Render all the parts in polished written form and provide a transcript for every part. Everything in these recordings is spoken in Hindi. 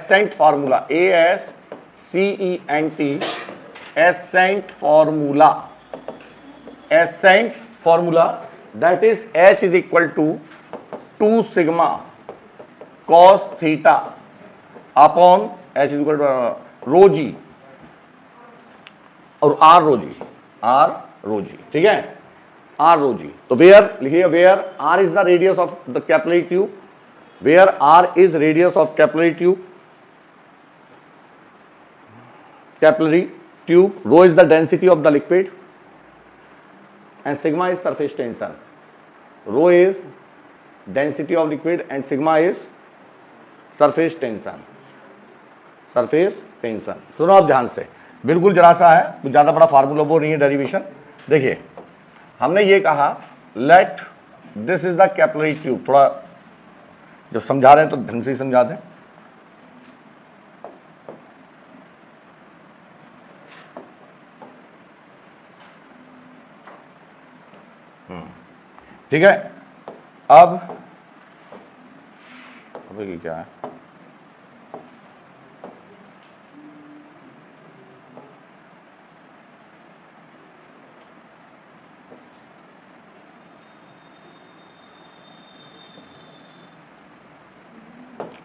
ascent formula, ASCENT, ascent formula, that is H is equal to 2 sigma cos theta upon H is equal to rho g और R rho g, ठीक है, R rho g। तो वेयर लिखिए, where R is the radius of the capillary tube, where R is radius of capillary tube, rho is the density of the liquid, and sigma is surface tension. Rho is density of liquid and sigma is surface tension। सुनो आप ध्यान से, बिल्कुल जरा सा है, कुछ ज़्यादा बड़ा फार्मूला वो नहीं है, डेरिवेशन। देखिए हमने ये कहा let this is the capillary tube, थोड़ा जब समझा रहे हैं तो ढंग से ही समझा दें। ठीक है, अब ये क्या है,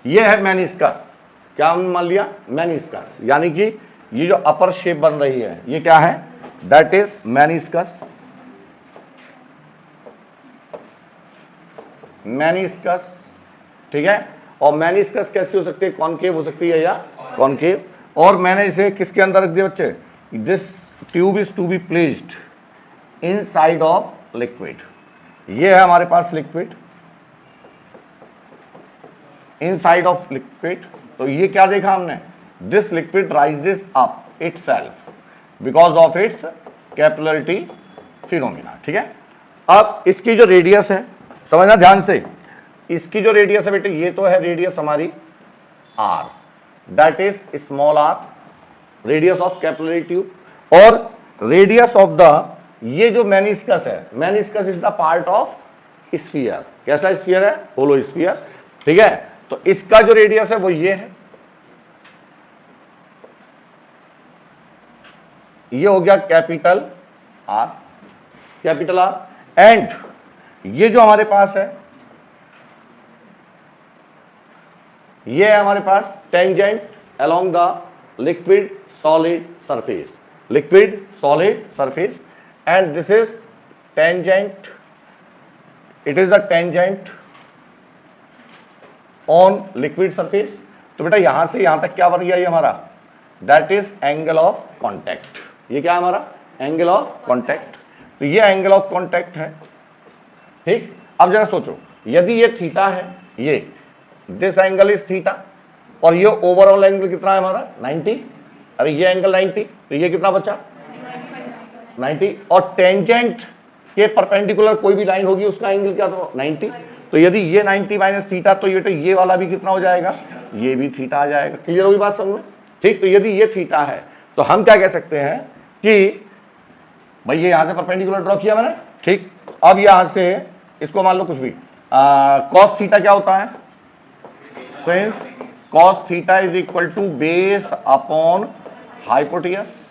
ये है मेनिस्कस। क्या हमने मान लिया, मेनिस्कस, यानी कि ये जो अपर शेप बन रही है ये क्या है, दैट इज मेनिस्कस। ठीक है, और मेनिस्कस कैसी हो सकती है, कॉनकेव हो सकती है या कॉनकेव। और मैंने इसे किसके अंदर रख दिया बच्चे, this tube is to be placed inside of liquid. ये है हमारे पास लिक्विड, इनसाइड ऑफ लिक्विड। तो ये क्या देखा हमने, this liquid rises up itself because of its capillarity phenomena. ठीक है, अब इसकी जो रेडियस है, समझना ध्यान से, इसकी जो रेडियस है बेटे, ये तो है रेडियस हमारी r, that is small r, radius of capillary tube. और रेडियस ऑफ द, ये जो मेनिस्कस है, meniscus is the part of sphere. कैसा स्फीयर है, होलो स्फीयर। ठीक है, तो इसका जो रेडियस है वो ये है, ये हो गया कैपिटल R, एंड ये जो हमारे पास है, ये है हमारे पास tangent along the liquid solid surface, and this is tangent, it is the tangent on liquid surface. तो बेटा यहां से यहां तक क्या बन गया ये हमारा, that is angle of contact. ये क्या है हमारा, एंगल ऑफ कॉन्टैक्ट। तो ये एंगल ऑफ कॉन्टैक्ट है। ठीक, अब जरा सोचो, यदि ये थीटा है, ये दिस एंगल इज थीटा, और ये ओवरऑल एंगल कितना है हमारा 90, अरे ये एंगल 90, तो ये कितना बचा 90, और टेंजेंट के परपेंडिकुलर कोई भी लाइन होगी उसका एंगल क्या था 90। तो यदि ये 90 माइनस थीटा, तो ये वाला भी कितना हो जाएगा, ये भी थीटा आ जाएगा। क्लियर होगी बात समझ में। ठीक, तो यदि ये थीटा है तो हम क्या कह सकते हैं कि भाई ये यहां से परपेंडिकुलर ड्रॉ किया मैंने। ठीक, अब यहां से इसको मान लो कुछ भी, कॉस थीटा क्या होता है, sin cos theta is equal to base upon hypotenuse,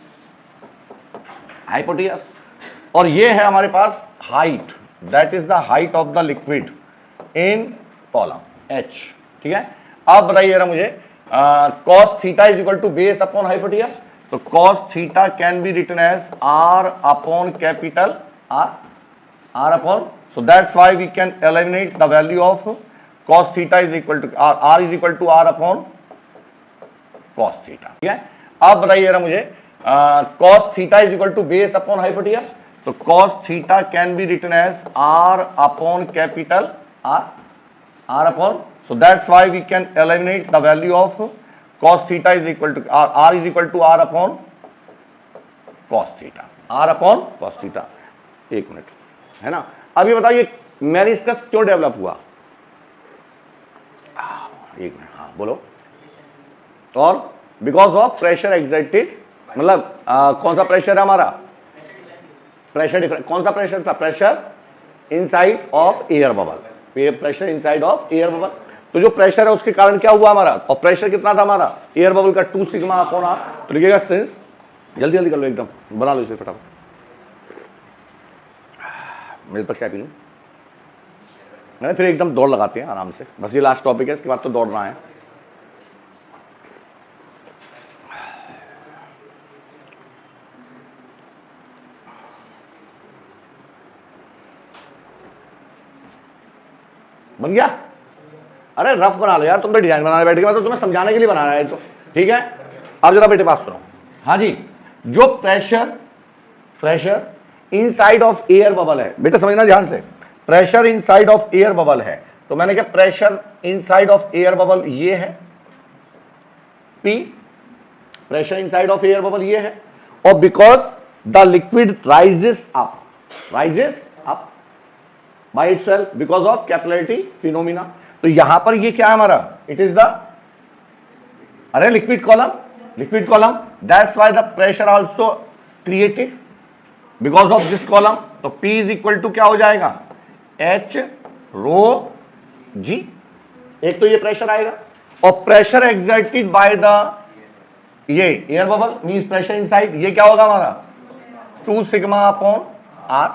और ये है हमारे पास height, that is the height of the liquid in column H। ठीक है, अब बताइए जरा मुझे, cos theta is equal to base upon hypotenuse, तो cos theta can be written as R upon capital R upon, so that's why we can eliminate the value of cos theta is equal to R is equal to R upon cos theta। ठीक है, अब बताइए जरा मुझे, cos theta is equal to base upon hypotenuse, तो cos theta can be written as R upon capital R upon, so that's why we can eliminate the value of cos theta is equal to R is equal to R upon cos theta, एक मिनट है ना। अब ये बताइए मेनिस्कस क्यों डेवलप हुआ, एक मिनट, हाँ बोलो। और बिकॉज ऑफ प्रेशर एक्सर्टेड, मतलब कौन सा प्रेशर है हमारा, प्रेशर डिफरेंस, कौन सा प्रेशर था, pressure inside of air bubble, pressure inside of air bubble. तो जो प्रेशर है उसके कारण क्या हुआ हमारा, और प्रेशर कितना था हमारा एयर बबल का 2 सिग्मा अपॉन आर। तो लिखिएगा सिंस, जल्दी जल्दी कर लो, एकदम बना लो इसे फटाफट, मेरे पर चाय पी लूं, फिर एकदम दौड़ लगाते हैं आराम से, बस ये लास्ट टॉपिक है, इसके बाद तो दौड़ना है। बन गया? अरे रफ बना लो यार, तुम तो डिजाइन बनाने बैठ गए, तो तुम्हें समझाने के लिए बना रहा है तो, ठीक है। अब जरा बेटे पास सुनो। हाँ जी, जो pressure inside of air bubble है, बेटा समझना ध्यान से, pressure inside of air bubble है, तो मैंने क्या pressure inside of air bubble ये है P, pressure inside of air bubble ये है, और because the liquid rises up by itself because of capillarity phenomena, तो यहां पर ये क्या है हमारा, इट इज द, अरे liquid column, that's why the pressure also created because of this column. तो P इज इक्वल टू क्या हो जाएगा, H रो G, एक तो ये प्रेशर आएगा, और प्रेशर एक्सर्टेड बाय द ये air bubble means pressure inside, ये क्या होगा हमारा 2 sigma upon R,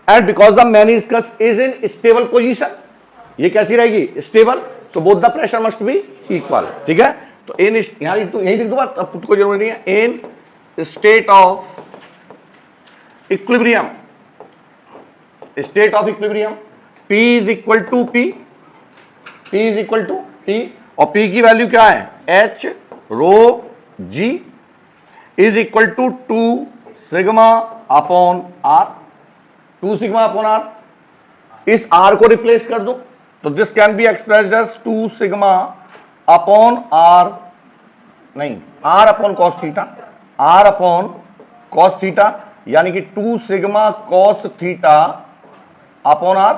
and because the meniscus is in stable position, ये कैसी रहेगी, stable, so both the pressure must be equal, ठीक है। तो इन यहां यही लिख दूंगा, अब को जरूरत नहीं है, in state of equilibrium, P is equal to P, और P की वैल्यू क्या है, H rho G is equal to 2 sigma upon R, 2 sigma upon R, इस R को रिप्लेस कर दो, तो this can be expressed as 2 sigma upon R, नहीं R अपॉन कॉस थीटा, यानी कि 2 sigma cos theta upon R,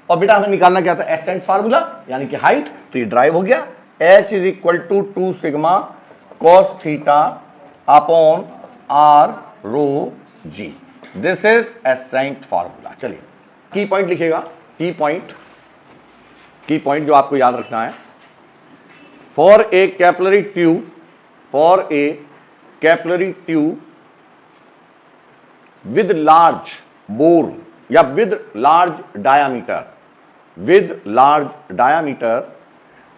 और बेटा हमें निकालना क्या था, एसेंट फार्मूला यानी कि हाइट, तो ये ड्राइव हो गया, H is equal to 2 sigma cos theta upon R rho G, this is ascent formula. चलिए की पॉइंट लिखेगा, की पॉइंट जो आपको याद रखना है, for a capillary tube with large bore या with large diameter,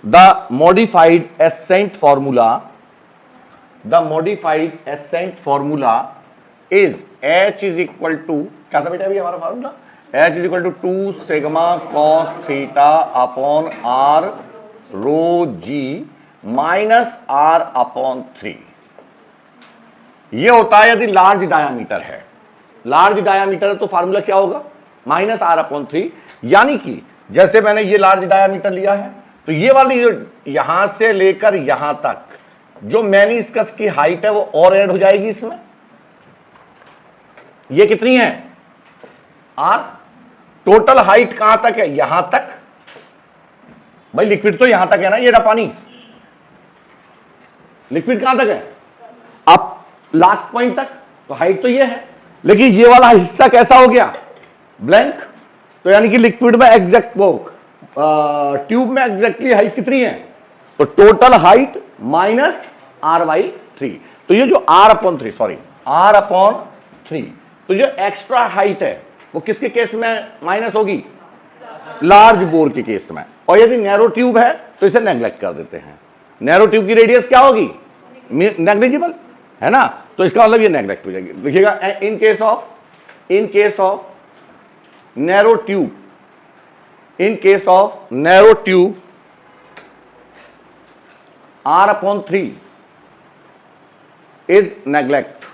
the modified ascent formula is H is equal to, क्या था बेटा अभी हमारा formula, H is equal to 2 sigma cos theta upon R rho G minus R upon 3। ये होता है यदि लार्ज डायामीटर है, तो फार्मूला क्या होगा, माइनस R अपॉन 3, यानी कि जैसे मैंने ये लार्ज डायामीटर लिया है, तो ये वाली जो यहां से लेकर यहां तक जो मेनिस्कस की हाइट है वो और ऐड हो जाएगी इसमें, ये कितनी है R, टोटल हाइट कहां तक है, यहां तक, भाई लिक्विड तो यहां तक है ना, ये पानी लिक्विड कहां तक है, अब लास्ट पॉइंट तक, तो हाइट तो ये है, लेकिन ये वाला हिस्सा कैसा हो गया, ब्लैंक, तो यानी कि लिक्विड में एग्जैक्ट ट्यूब में एग्जैक्टली हाइट कितनी है, तो टोटल हाइट माइनस R/3, तो ये जो R अपॉन 3, तो जो एक्स्ट्रा हाइट है वो किसके केस में माइनस होगी, लार्ज बोर के केस में, और यदि नैरो ट्यूब है तो इसे नेग्लेक्ट कर देते हैं, नैरो ट्यूब की रेडियस क्या होगी, नेग्लिजिबल है ना, तो इसका मतलब ये नेग्लेक्ट हो जाएगी। देखिएगा in case of narrow tube R/3 is neglect,